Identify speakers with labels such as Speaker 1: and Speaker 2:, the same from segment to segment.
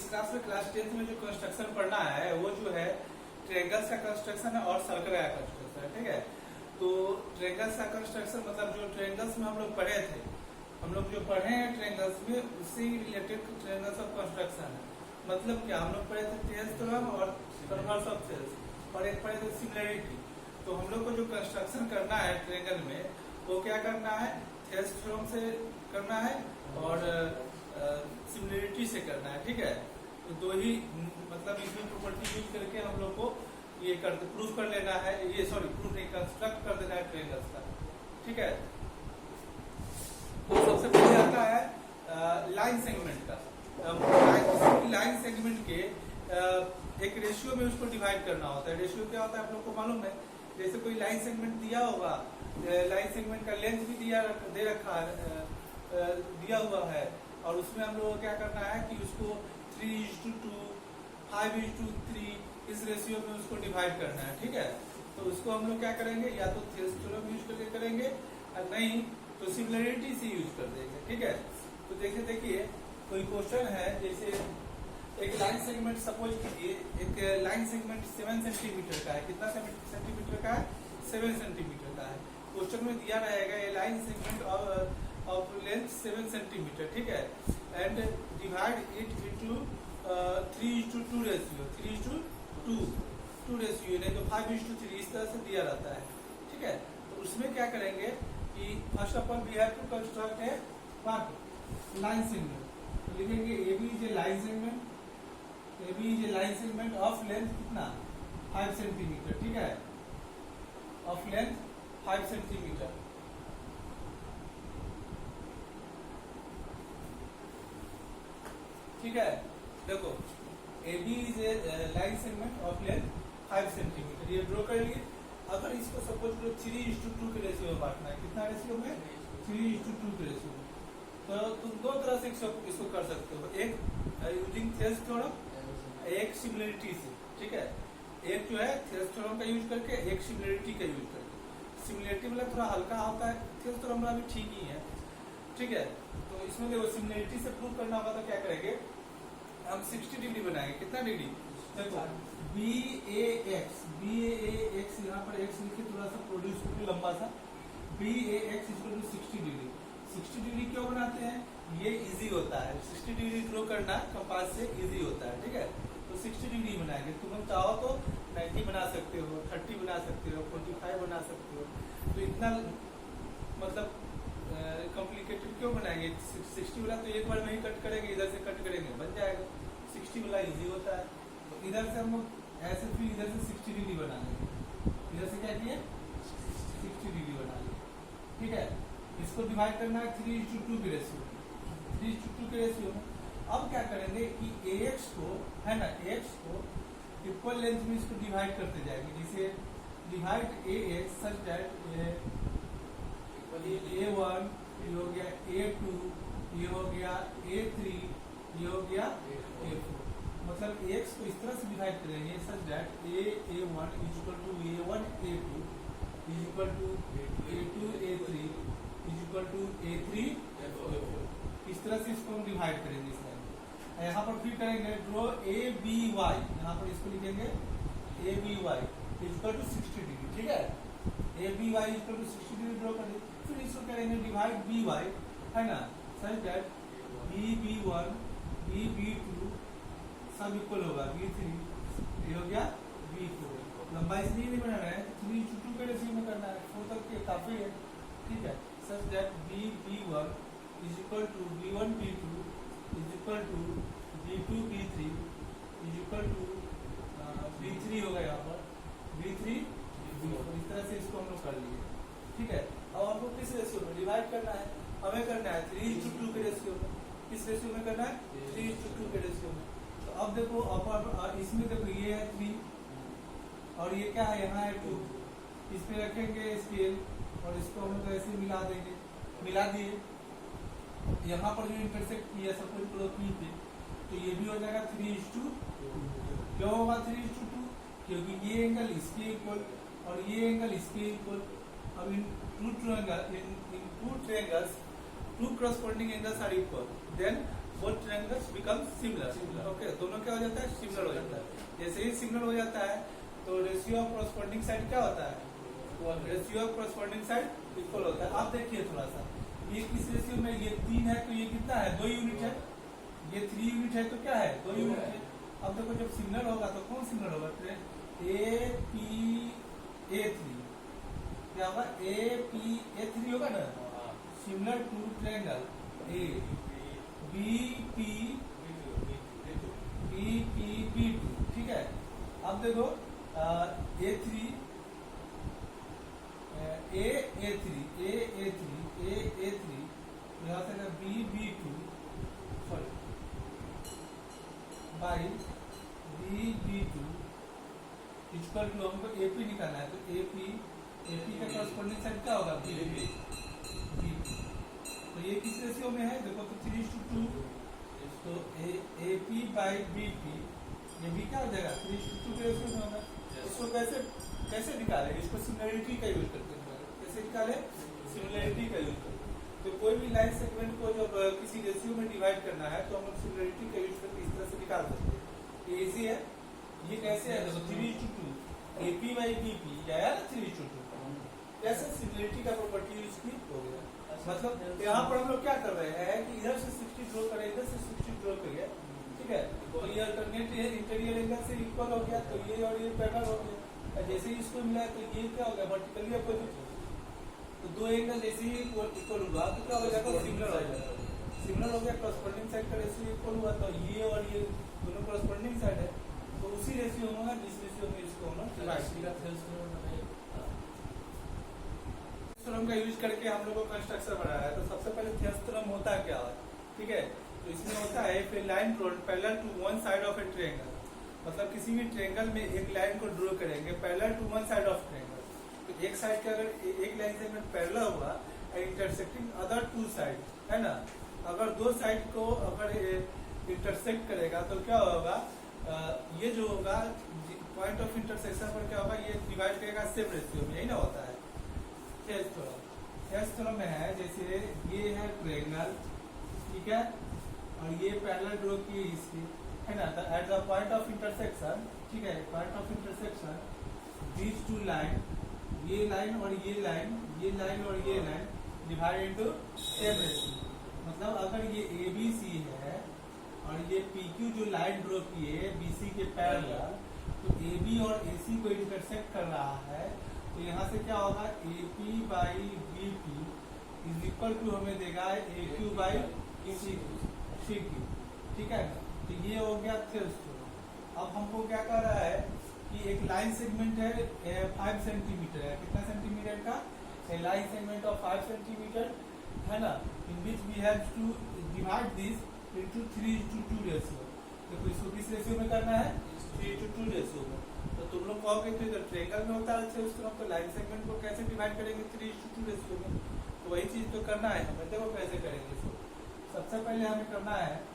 Speaker 1: Class में class 10th में जो कंस्ट्रक्शन पढ़ना है वो जो है ट्रायंगल्स का कंस्ट्रक्शन है और सर्कल का कंस्ट्रक्शन है। ठीक है, तो ट्रायंगल्स का कंस्ट्रक्शन मतलब जो ट्रायंगल्स में हम लोग पढ़े थे, हम लोग जो पढ़े हैं ट्रायंगल्स में उसी रिलेटेड ट्रायंगल्स ऑफ कंस्ट्रक्शन है। मतलब क्या, हम लोग पढ़े थे टेल्स थ्योरम और कन्वर्स ऑफ टेल्स और एक पढ़े थे सिमिलरिटी। तो हम लोग को जो कंस्ट्रक्शन करना है ट्रायंगल में वो क्या करना है, टेल्स थ्योरम से करना है और सिमिलरिटी से करना है। ठीक है, तो दो ही मतलब इसमें प्रॉपर्टी यूज करके हम लोग को ये प्रूफ कर लेना है, ये सॉरी प्रूफ नहीं कंस्ट्रक्ट कर देना है ट्रायंगल्स का। ठीक है, तो सबसे पहले आता है लाइन सेगमेंट का। लाइन सेगमेंट के एक रेशियो में उसको डिवाइड करना होता है। रेशियो क्या होता है आप लोग को मालूम है, जैसे कोई लाइन सेगमेंट दिया होगा, लाइन सेगमेंट का लेंथ भी दे रखा है, दिया हुआ है और उसमें हम लोग को क्या करना है कि उसको 3:2, 5:3 इस रेशियो में उसको डिवाइड करना है। ठीक है, तो उसको हम लोग क्या करेंगे, या तो थेल्स थ्योरम यूज करके करेंगे और नहीं तो सिमिलरिटी से यूज कर देंगे। ठीक है, तो देखिए कोई क्वेश्चन है, जैसे एक लाइन सेगमेंट सपोज कीजिए, एक लाइन सेगमेंट 7 सेंटीमीटर का है। कितना सेंटीमीटर का है, 7 सेंटीमीटर का है। क्वेश्चन में दिया रहेगा ये line segment of length 7 centimetre. ठीक है, and divide it into 3:2 ratio, 3:2 ratio, नहीं तो 5:3 इस तरह से दिया रहता है। ठीक है, तो उसमें क्या करेंगे कि first of all we have to construct a what, line segment. तो लिखेंगे AB is a line segment, AB is a line segment of length कितना, 5 सेंटीमीटर। ठीक है, ऑफ लेंथ 5 सेंटीमीटर। ठीक है, देखो AB is a line segment of length 5 centimetre, ये draw कर लिए। अगर इसको सपोज करो 3:2 के रेशियो में बांटना है, कितना रेशियो में, 3:2 के रेशियो में, तो तुम दो तरह से इसको कर सकते हो, एक यूजिंग थेल्स थ्योरम, एक सिमिलरिटी से। ठीक है, एक जो है थेल्स थ्योरम का यूज करके, एक सिमिलरिटी का यूज करके। सिमिलरिटी मतलब थोड़ा हल्का होता है, थेल्स थ्योरम भी ठीक ही है। ठीक है, तो इसमें देखो सिमिलरिटी से प्रूव करना होगा तो क्या करेंगे, हम 60 डिग्री बनाएंगे। कितना डिग्री, देखो BAX, यहाँ पर x लिखे, थोड़ा सा प्रोड्यूस करके लंबा सा, BAX = 60 डिग्री। 60 डिग्री क्यों बनाते हैं, ये इजी होता है, 60 डिग्री ड्रॉ करना कंपास से इजी होता है। ठीक है, तो 60 डिग्री बनाएंगे। तुम चाहो तो 90 बना सकते हो, 30 बना सकते हो, 45 बना सकते हो। तो इतना मतलब कॉम्प्लिकेटेड क्यों बनाएंगे, 60 वाला तो एक बार में ही कट करेंगे, इधर से कट करेंगे, बन जाएगा। 60 वाला इजी होता है, तो इधर से हम लोग ऐसे फिर इधर से 60 डिग्री बना लेंगे, इधर से क्या किए 60 डिग्री बना लिए। ठीक है, इसको डिवाइड करना है 3:2 के रेशियो, 3:2 के रेशियो में। अब क्या करेंगे कि AX को है ना, AX को इक्वल लेंथ में इसको डिवाइड करते जाएंगे। जैसे divide AX such that A1 ये हो गया, A2 ये हो गया, A3 ये हो गया, A4। मतलब AX को इस तरह से डिवाइड करेंगे such that A1 = A1 A2 = A2 A3 = A3 A4। इस तरह से इसको हम डिवाइड करेंगे इस लाइन। यहाँ पर फिर करेंगे ड्रॉ ABY, यहाँ पर इसको लिखेंगे ABY = 60 डिग्री। ठीक है, ABY = 60 डिग्री ड्रॉ कर। फिर इसको करेंगे डिवाइड BY, है ना, सच दैट BB1 BB2 सब इक्वल होगा, B3 ये हो गया, B4। लंबाई इसलिए नहीं बनाना है, 3:2 के रेशियो में करना है, 4 तक के काफी है। ठीक है, such that BB1 = B1 B2 = B2 B3 = B3 होगा, यहाँ पर B3 B4। इस तरह से इसको हम लोग कर लिए। ठीक है, अब हमको किस रेशियो में डिवाइड करना है, हमें करना है 3:2 के रेशियो में। किस रेशियो में करना है, 3:2 के रेशियो में। तो अब देखो इसमें देखो ये है 3 और ये क्या है, यहाँ है 2। इस पे रखेंगे स्केल और इसको हम लोग ऐसे मिला देंगे, मिला दिए। यहाँ पर जो इंटरसेक्ट किया सपोज करो P पे, तो ये भी हो जाएगा 3:2। क्यों होगा 3:2, क्योंकि ये एंगल इसके इक्वल और ये एंगल इसके इक्वल। अब इन two triangles, two corresponding angles are equal, then both triangles become similar. Okay, दोनों क्या हो जाता है, सिमिलर हो जाता है। जैसे ही सिमिलर हो जाता है तो रेशियो ऑफ कॉरस्पॉन्डिंग साइड क्या होता है, ratio of corresponding side equal होता है। आप देखिए थोड़ा सा, ये किस रेशियो में, ये 3 है तो ये कितना है, 2 यूनिट है, ये 3 यूनिट है तो क्या है, 2 यूनिट है। अब देखो जब सिमिलर होगा तो कौन सिमिलर होगा, AP-A3 क्या होगा, AP-A3 होगा ना, सिमिलर टू ट्रायंगल BP-B2, ठीक है। अब देखो A3 यहाँ से B2 sorry by B2 equal to हमको AP निकालना है, तो AP का कॉरस्पॉन्डिंग साइड क्या होगा, B। तो ये किस रेशियो में है, देखो तो 3:2, तो AP बाई BP, ये भी क्या हो जाएगा, 3:2 के रेशियो में होगा। इसको कैसे निकाले, इसको सिमिलरिटी का यूज करते हैं। कैसे निकाले, सिमिलरिटी का यूज करते हैं। तो कोई भी लाइन सेगमेंट को जब किसी रेशियो में डिवाइड करना है तो हम लोग सिमिलरिटी का यूज करके इस तरह से निकाल सकते हैं। ये इजी है। ये कैसे है, देखो 3:2 AP बाई BP आया ना 3:2, कैसे सिमिलरिटी का प्रॉपर्टी यूज की हो गया। मतलब यहाँ पर हम लोग क्या कर रहे हैं कि इधर से 60 ड्रॉ करें, इधर से 60 ड्रॉ करिए, ठीक है। तो ये अल्टरनेट है, इंटीरियर एंगल से इक्वल हो गया, तो ये और ये पैरेलल हो गया। जैसे ही इसको मिला तो ये क्या हो गया, वर्टिकली अपोजिट। तो दो एंगल जैसे ही इक्वल हुआ तो क्या हो जाएगा, सिमिलर हो जाएगा। सिमिलर हो गया, कॉरस्पॉन्डिंग साइड का रेशियो इक्वल हुआ, तो ये और ये दोनों कॉरस्पॉन्डिंग साइड है, तो उसी रेशियो में होगा जिस रेशियो में इसको हम थ्योरम का यूज करके हम लोग को कंस्ट्रक्शन बनाया है। तो सबसे पहले थ्योरम होता है क्या है, ठीक है। तो इसमें होता है फिर line draw parallel to one side of a triangle, मतलब किसी भी ट्रायंगल में एक लाइन को ड्रॉ करेंगे parallel to one side of triangle. तो एक साइड का अगर एक लाइन सेगमेंट पैरेलल हुआ इंटरसेक्टिंग अदर टू साइड, है ना। अगर दो साइड को अगर इंटरसेक्ट करेगा तो क्या होगा, ये जो होगा पॉइंट ऑफ इंटरसेक्शन पर क्या होगा, ये डिवाइड करेगा सेम रेशियो में, यही ना होता है थ्योरम में है। जैसे ये है ट्रायंगल, ठीक है, और ये पैरेलल ड्रॉ की इसकी, है ना। At the point of intersection, ठीक है, point of intersection these two line, ये लाइन और ये लाइन, ये लाइन और ये line divide into same ratio. मतलब अगर ये ABC है और ये PQ जो लाइन ड्रॉ की है BC के पैरेलल, तो AB और AC को इंटरसेक्ट कर रहा है, तो यहाँ से क्या होगा, AP by BP is equal to हमें देगा AQ बाई CQ, ठीक है। तो ये हो गया थ्योरम। अब हमको क्या कर रहा है कि एक लाइन सेगमेंट है 5 सेंटीमीटर है, कितना सेंटीमीटर का, लाइन सेगमेंट ऑफ 5 सेंटीमीटर, है ना। In which we have to divide this into 3:2 ratio. तो इसको किस रेशियो में करना है, 3:2 रेशियो में। तो तुम लोग कहोगे तो इधर ट्रायंगल में होता है थ्योरम, तो लाइन सेगमेंट को कैसे डिवाइड करेंगे 3:2 रेशियो में। तो वही चीज तो करना है हमें। देखो कैसे करेंगे इसको। सबसे पहले हमें करना है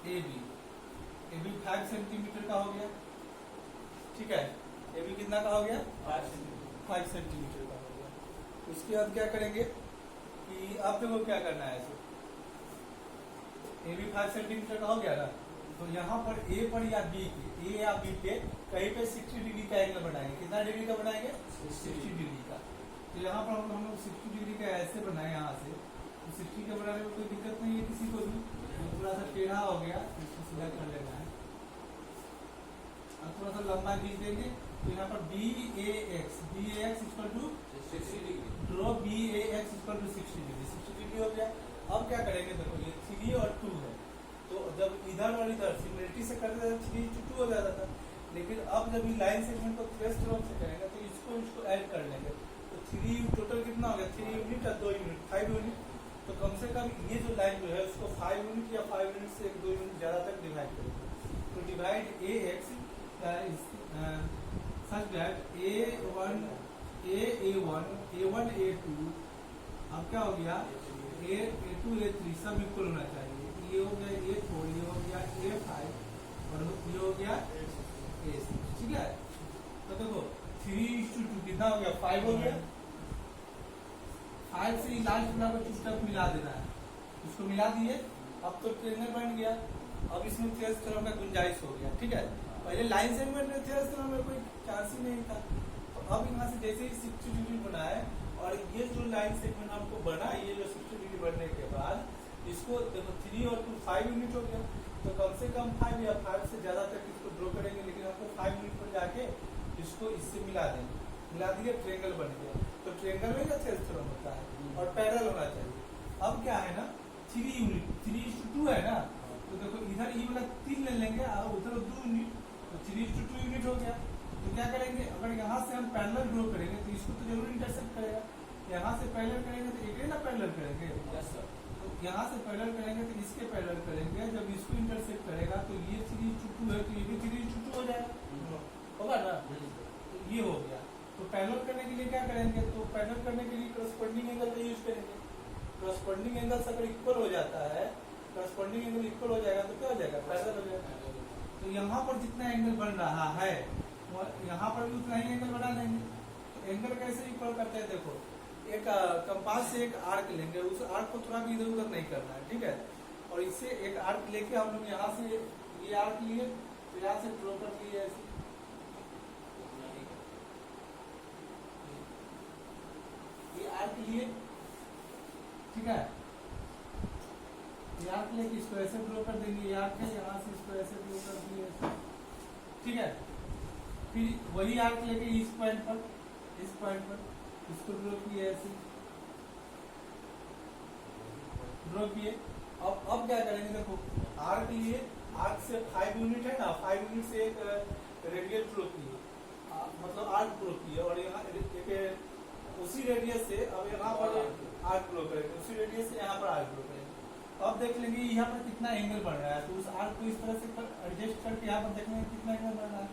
Speaker 1: AB 5 सेंटीमीटर का हो गया, ठीक है। AB कितना का हो गया, 5 सेंटीमीटर का हो गया। उसके बाद क्या करेंगे कि आप देखो क्या करना है इसको, AB 5 सेंटीमीटर का हो गया ना, तो यहाँ पर A पर या B के, A या B पे कहीं पे 60 डिग्री का एंगल बनाएंगे। कितना डिग्री का बनाएंगे, 60 डिग्री का। तो यहाँ पर हम लोग 60 डिग्री का ऐसे बनाए, यहाँ से तो 60 के बनाने में कोई दिक्कत नहीं है किसी को भी। थोड़ा सा टेढ़ा हो गया, इसको सीधा कर लेना है, और थोड़ा सा लंबा खींच देंगे। तो यहाँ पर BAX equal to 60 degree, draw BAX equal to 60 degree हो गया। अब क्या करेंगे, देखो ये 3 और 2 है, तो जब इधर और इधर सिमिलरिटी से करते थे 3:2 हो जाता था, लेकिन अब जब लाइन सेगमेंट को थ्रेस थ्योरम से करेंगे तो इसको ऐड कर लेंगे। तो 3 टोटल कितना हो गया, 3 यूनिट और 2 यूनिट 5 यूनिट। तो कम से कम ये जो लाइन जो है उसको 5 यूनिट या 5 यूनिट से 2 यूनिट ज्यादा तक डिवाइड करेंगे। तो divide AX such that A1 A1 A2, अब क्या हो गया, A2 A3 सब इक्वल होना चाहिए। ये हो गया A4, ये हो गया A5, और ये हो गया AC, ठीक है। तो देखो 3:2 कितना हो गया, 5 हो गया। 5 से लास्ट वाला को चुपचाप मिला देना है, इसको मिला दिए। अब तो ट्रेंगल बन गया। अब इसमें थ्रेड्स थ्योरम का गुंजाइश हो गया, ठीक है। पहले लाइन सेगमेंट में थ्रेड्स थ्योरम में कोई चांस ही नहीं था। तो अब यहाँ से जैसे ही 60 डिग्री बना है और ये जो लाइन सेगमेंट हमको बना, ये जो 60 डिग्री बनने के बाद इसको देखो 3 और 2 5 यूनिट हो गया। तो कम से कम 5 या 5 से ज्यादा तक इसको ड्रॉ करेंगे, लेकिन हमको 5 यूनिट पर जाके इसको इससे मिला देंगे। मिला दिए, ट्रेंगल बन गया। तो ट्रेंगल में क्या थ्रेड्स थ्योरम होता है और पैरेलल होना चाहिए। अब क्या है ना, 3 यूनिट 3:2 है ना, तो देखो इधर ये वाला 3 ले लेंगे और उधर 2 यूनिट, तो 3:2 यूनिट हो गया। तो क्या करेंगे, अगर यहाँ से हम पैरेलल ड्रॉ करेंगे तो इसको तो जरूर इंटरसेक्ट करेगा। यहाँ से पैरेलल करेंगे तो एक ना पैरेलल करेंगे, तो यहाँ से पैरेलल करेंगे तो इसके पैरेलल करेंगे। जब इसको इंटरसेक्ट करेगा तो ये 3:2 है, तो ये भी 3:2 हो जाएगा, होगा ना। तो ये हो गया। तो पैरेलल करने के लिए क्या करेंगे, तो पैरेलल करने के लिए करस्पॉन्डिंग एंगल का यूज करेंगे। करस्पॉन्डिंग एंगल अगर इक्वल हो जाता है, करस्पॉन्डिंग एंगल इक्वल हो जाएगा तो क्या हो जाएगा, पैरेलल हो जाएगा। तो यहाँ पर जितना एंगल बन रहा है यहाँ पर भी उतना ही एंगल बना लेंगे। तो एंगल कैसे इक्वल करते हैं, देखो एक कंपास से एक आर्क लेंगे, उस आर्क को थोड़ा भी इधर उधर नहीं करना है, ठीक है। और इससे एक आर्क लेके हम लोग यहाँ से ये आर्क लिए, तो यहाँ से ड्रॉ कर लिए ऐसे, ये आर्क लिए, ठीक है। ये आर्क लेके इसको ऐसे ड्रॉ कर देंगे, ये आर्क है, यहाँ से इसको ऐसे ड्रॉ कर दिए, ठीक है। फिर वही आर्क लेके इस पॉइंट पर इसको ड्रॉ किए ऐसे, ड्रॉ किए। अब क्या करेंगे, देखो आर्क लिए, आर्क से 5 यूनिट है ना, 5 यूनिट से एक रेडियस ड्रॉ किए, मतलब आर्क ड्रॉ किए। और यहाँ उसी रेडियस से अब यहाँ पर आर्क ड्रॉ करेंगे, उसी रेडियस से यहाँ पर आर्क ड्रॉ करेंगे। अब देख लेंगे यहाँ पर कितना एंगल बन रहा है, तो उस आर्क को इस तरह से एडजस्ट करके यहाँ पर देख लेंगे कितना एंगल बन रहा है,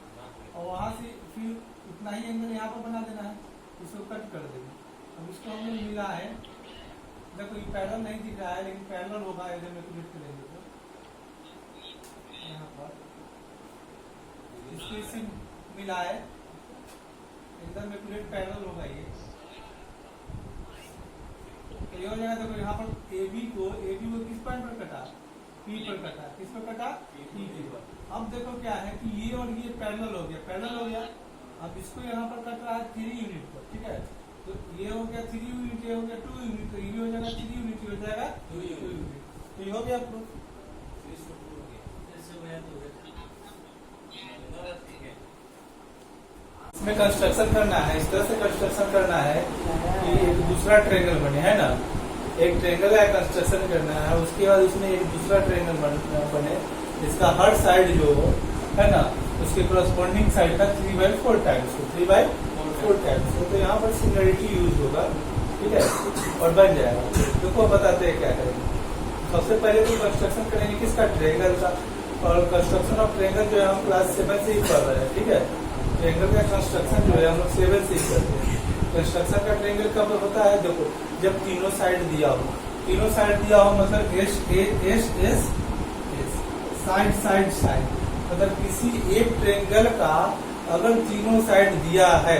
Speaker 1: और वहां से फिर उतना ही एंगल यहाँ पर बना देना है, इसको कट कर देंगे। अब इसको हम लोग मिला है, देखो ये पैरेलल नहीं दिख रहा है लेकिन पैरेलल होगा, इधर में क्लिक करेंगे तो यहाँ पर इसको इससे मिला है, एकदम एक्यूरेट पैरेलल होगा ये। तो ये हो जाएगा। देखो यहाँ पर AB को किस पॉइंट पर कटा, P पर कटा, किस पर कटा, P पर। अब देखो क्या है कि ये और ये पैरेलल हो गया। अब इसको यहाँ पर कट रहा है 3 यूनिट पर, ठीक है। तो ये हो गया 3 यूनिट, ये हो गया 2 यूनिट, तो ये हो जाएगा 3 यूनिट, हो जाएगा 2 यूनिट। तो ये हो गया प्रूफ। इसमें कंस्ट्रक्शन करना है, इस तरह से कंस्ट्रक्शन करना है कि एक दूसरा ट्रायंगल बने, है ना। एक ट्रायंगल का कंस्ट्रक्शन करना है, उसके बाद उसमें एक दूसरा ट्रायंगल बने, इसका हर साइड जो है ना उसके करस्पॉन्डिंग साइड का 3/4 टाइम्स हो, 3/4 टाइम्स हो। तो यहाँ पर सिमिलरिटी यूज होगा, ठीक है, और बन जाएगा। देखो बताते हैं क्या करेंगे। सबसे पहले तो कंस्ट्रक्शन करेंगे किसका, ट्रायंगल का। और कंस्ट्रक्शन ऑफ ट्रायंगल जो है हम क्लास 7 से ही कर रहे हैं, ठीक है। ट्रायंगल का कंस्ट्रक्शन जो है हम लोग 7 से ही करते हैं। कंस्ट्रक्शन का ट्रायंगल कब होता है, देखो जब तीनों साइड दिया हो, मतलब एस साइड, मतलब किसी एक ट्रायंगल का अगर तीनों साइड दिया है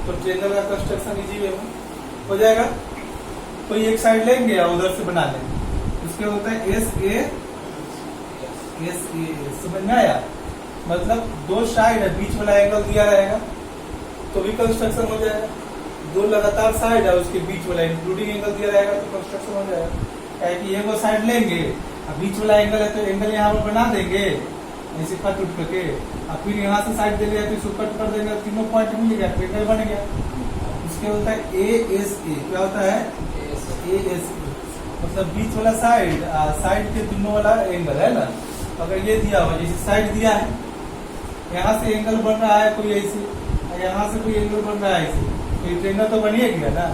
Speaker 1: तो ट्रायंगल का कंस्ट्रक्शन इजी वे में हो जाएगा। कोई एक साइड लेंगे और उधर से बना लेंगे, उसके होता है एस ए, समझ में आया। मतलब 2 साइड है, बीच वाला एंगल दिया रहेगा तो भी कंस्ट्रक्शन हो जाएगा। 2 लगातार साइड है, उसके बीच वाला इंक्लूडिंग एंगल दिया रहेगा तो कंस्ट्रक्शन हो जाएगा। क्या कि ये वो साइड लेंगे, बीच वाला एंगल है तो एंगल यहाँ पर बना देंगे ऐसे कट उठ करके, और फिर यहाँ से साइड दे दिया तो इसको कट कर देंगे, तीनों पॉइंट मिल गया, ट्रायंगल बन गया। इसके होता है ASA, क्या होता है ASA, मतलब बीच वाला साइड के दोनों वाला एंगल है ना। अगर ये दिया हुआ, जैसे साइड दिया है, यहाँ से एंगल बन रहा है कोई ऐसे, यहाँ से कोई एंगल बन रहा है ऐसे, तो ये ट्रायंगल तो बनिए गया ना।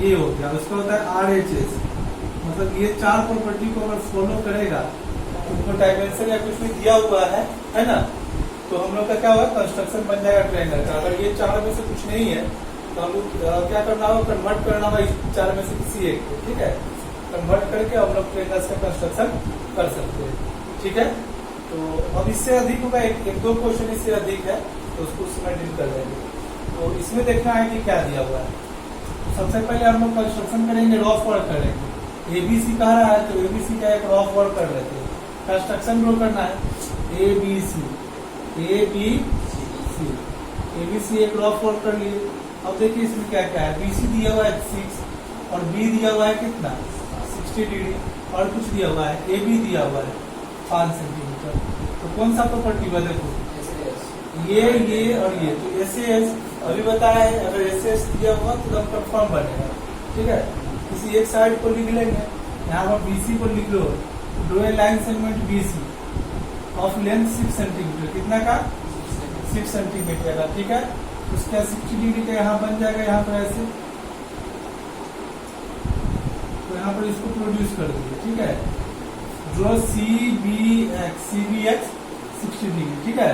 Speaker 1: ये हो गया। उसका होता है RHS, मतलब ये 4 प्रॉपर्टी को अगर फॉलो करेगा, उनको डायमेंशन या कुछ भी दिया हुआ है ना, तो हम लोग का क्या होगा, कंस्ट्रक्शन बन जाएगा ट्रायंगल का। अगर ये 4 में से कुछ नहीं है तो हम लोग क्या करना होगा, कन्वर्ट करना होगा इस 4 में से किसी एक को, ठीक है। कन्वर्ट करके हम लोग ट्रायंगल्स का कंस्ट्रक्शन कर सकते हैं, ठीक है। तो तो अब इससे अधिक होगा, एक दो क्वेश्चन इससे अधिक है तो उसको उस समय डील कर लेंगे। तो इसमें देखना है कि क्या दिया हुआ है। सबसे पहले हम लोग कंस्ट्रक्शन करेंगे, रफ वर्क करेंगे। एबीसी कह रहा है तो एबीसी का एक रफ वर्क कर लेते हैं। कंस्ट्रक्शन ड्रॉ करना है एबीसी, एबीसी एक रफ वर्क कर लिए। अब देखिए इसमें क्या क्या है, बीसी दिया हुआ है 6 और बी दिया हुआ है कितना 60 डिग्री, और कुछ दिया हुआ है एबी दिया हुआ है 5 सेंटीमीटर। तो कौन सा प्रॉपर्टी हुआ देखो, ये और ये, तो एस अभी बताया है, अगर एस दिया हुआ तो एकदम कंफर्म बनेगा। ठीक है, किसी एक साइड को लिख लेंगे, यहाँ पर बीसी को लिख लो, draw a line segment BC of length 6 centimetre, कितना का 6 सेंटीमीटर का। ठीक है, उसका 60 डिग्री का यहाँ बन जाएगा, यहाँ पर ऐसे, तो यहाँ पर इसको प्रोड्यूस कर दीजिए। ठीक है, draw C B X 60 degree. ठीक है,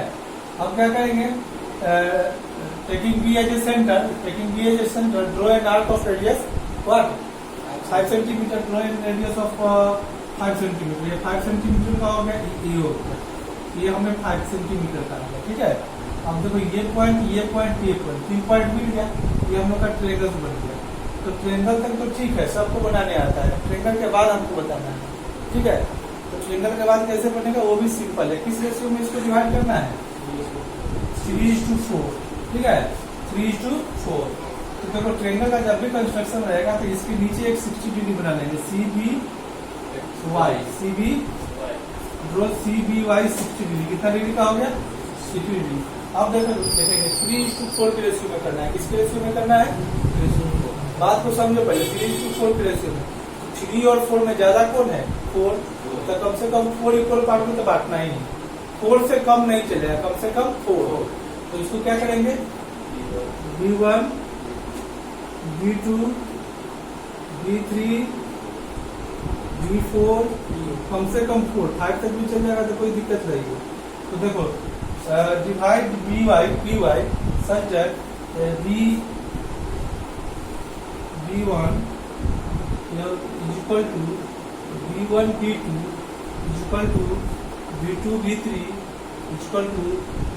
Speaker 1: अब क्या करेंगे, taking B as a centre, draw an arc of radius what 5 centimetre, draw an radius of 5 centimetre. ये 5 सेंटीमीटर का हो गया, ये हो गया, ये हमें 5 सेंटीमीटर का आ गया। ठीक है, अब देखो ये पॉइंट 3 पॉइंट मिल गया, ये हम लोग का ट्रेंगल बन गया। तो ट्रेंगल तक तो ठीक है, सबको बनाने आता है। ट्रेंगल के बाद हमको बताना है। ठीक है, तो ट्रेंगल के बाद कैसे बनेगा वो भी सिंपल है। किस रेशियो में इसको डिवाइड करना है, 3:4। ठीक है, 3:4। तो देखो ट्रेंगल का जब भी कंस्ट्रक्शन रहेगा तो इसके नीचे एक 60 डिग्री बना लेंगे, CBY ड्रॉ CBY 60 डिग्री। कितना डिग्री का हो गया 60 डिग्री। अब देखेंगे 3:4 के रेशियो में करना है। किसके रेशियो में करना है, बात को समझो पहले। 3:4 के रेशियो में 3 और 4 में ज्यादा कौन है, 4, तो कम से कम 4 इक्वल पार्ट में तो बांटना ही नहीं, 4 से कम नहीं चलेगा, कम से कम 4 हो। तो इसको क्या करेंगे, B1 B2 B3 B4, कम से कम 4, 5 तक भी चल जाएगा तो कोई दिक्कत नहीं है। तो देखो divide BY such that B1 is equal to B1 B2 is equal to B2 B3 is equal to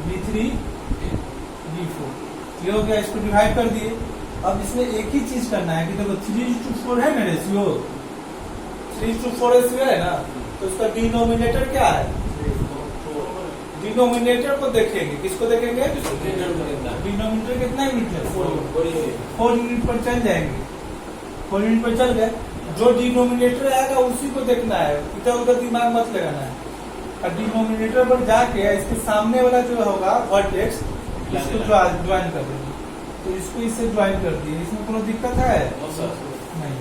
Speaker 1: B3 B4। ये हो गया, इसको डिवाइड कर दिए। अब इसमें एक ही चीज करना है कि देखो 3:4 है ना रेशियो, 3:4 रेशियो है ना, तो उसका डिनोमिनेटर क्या है, डिनोमिनेटर को देखेंगे। किसको देखेंगे, डिनोमिनेटर कितना यूनिट है, 4 यूनिट पर चल जाएंगे, 4 यूनिट पर चल गए। जो डिनोमिनेटर आएगा उसी को देखना है, इधर उधर दिमाग मत लगाना है। और डिनोमिनेटर पर जाके इसके सामने वाला जो होगा वर्टेक्स, इसको ज्वाइन कर देंगे। तो इसको इससे ज्वाइन कर दिए, इसमें कोई दिक्कत है नहीं।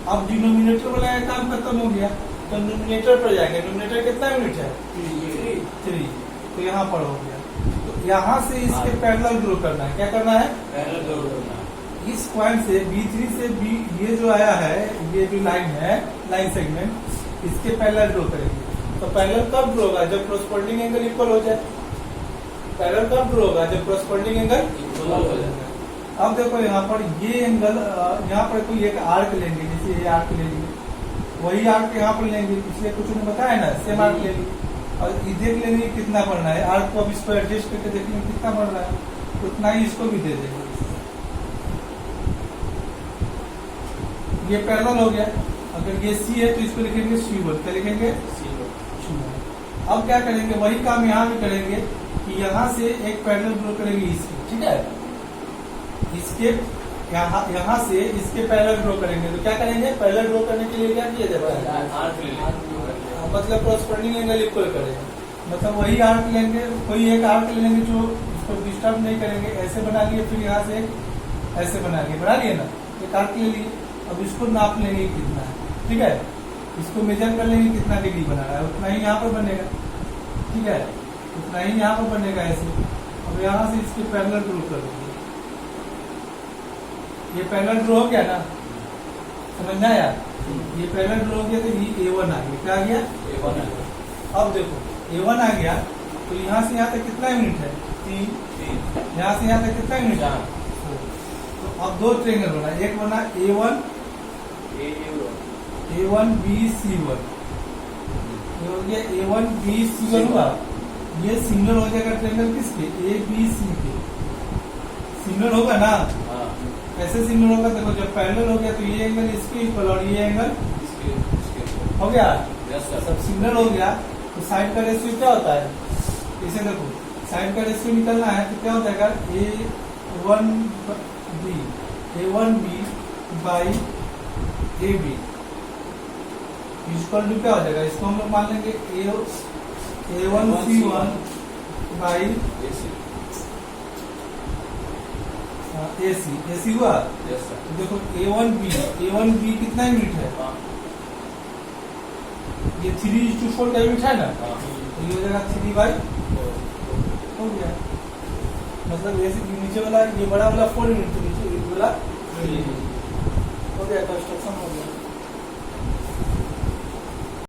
Speaker 1: अब डिनोमिनेटर वाला काम खत्म हो गया, तो डिनोमिनेटर पर जाएंगे। डिनोमिनेटर कितना यूनिट है, 3, तो यहाँ पर हो गया। तो यहाँ से इसके पैरेलल ड्रॉ करना है। क्या करना है, पैरेलल ड्रॉ करना है। इस पॉइंट से B3 से B, ये जो आया है, ये जो लाइन है, लाइन सेगमेंट, इसके पैरेलल ड्रॉ करेंगे। तो पैरेलल कब ड्रॉ होगा, जब कोरस्पोंडिंग एंगल इक्वल हो जाए। पैरेलल कब ड्रॉ होगा, जब कोरस्पोंडिंग एंगल इक्वल हो जाए। अब देखो यहाँ पर ये एंगल, यहाँ पर कोई एक आर्क लेंगे, जैसे ये आर्क लेंगे, वही आर्क यहाँ पर लेंगे, पिछले कुछ ने बताया ना, सेम आर्क लेंगे और ये देख लेंगे कितना बढ़ रहा है। आर्क को अब इसको एडजस्ट करके देखेंगे कितना बढ़ रहा है, उतना ही इसको भी दे देंगे। ये पैरेलल हो गया। अगर ये C है तो इसको लिखेंगे C1, क्या लिखेंगे C1। अब क्या करेंगे, वही काम यहाँ भी करेंगे कि यहाँ से एक पैरेलल ड्रॉ करेंगे इसके। ठीक है, इसके यहाँ से इसके पैरेलल ड्रॉ करेंगे। तो क्या करेंगे, पैरेलल ड्रॉ करने के लिए क्या किया जाता है, मतलब कोरस्पोंडिंग एंगल इक्वल करेंगे। मतलब वही आर्क लेंगे, कोई एक आर्क ले लेंगे जो इसको डिस्टर्ब नहीं करेंगे। ऐसे बना लिए, फिर यहाँ से ऐसे बना लिए ना, एक आर्क ले लिए। अब इसको नाप लेंगे कितना है। ठीक है, इसको मेजर कर लेंगे कितना डिग्री बना रहा है, उतना ही यहाँ पर बनेगा। ठीक है, उतना ही यहाँ पर बनेगा ऐसे। अब यहाँ से इसके पैरेलल ड्रॉ कर देंगे। ये पैरेलल ड्रॉ हो गया ना, समझना यार, ये पैरेलल ड्रॉ हो गया तो ये A1 आ गया। क्या आ गया, A1 आ गया। अब देखो A1 आ गया तो यहाँ से यहाँ तक कितना यूनिट है, 3। यहाँ से यहाँ तक कितना यूनिट है, 4। तो अब 2 ट्रेंगल बना, एक बना A1 B C1, ये हो गया A1B C1 हुआ, ये सिमिलर हो जाएगा ट्रायंगल किसके, ABC के, सिमिलर होगा ना।
Speaker 2: हाँ
Speaker 1: कैसे सिमिलर होगा, देखो जब पैरेलल हो गया तो ये एंगल इसके इक्वल और ये एंगल
Speaker 2: इसके
Speaker 1: हो गया,
Speaker 2: यस सर।
Speaker 1: सब सिमिलर हो गया। तो साइड का रेशियो क्या होता है, इसे देखो साइड का रेशियो निकलना है तो क्या हो जाएगा A1B by AB equal to क्या हो जाएगा, इसको हम लोग मान लेंगे A1C1 बाई AC हुआ।
Speaker 2: Yes sir.
Speaker 1: तो देखो A1B कितना यूनिट है,
Speaker 2: हाँ
Speaker 1: ये 3:4 का यूनिट है ना,
Speaker 2: हाँ
Speaker 1: तो ये हो जाएगा 3 बाई हो गया, मतलब ऐसे नीचे वाला ये बड़ा वाला 4 यूनिट, नीचे वाला 3 हो गया, कंस्ट्रक्शन हो गया।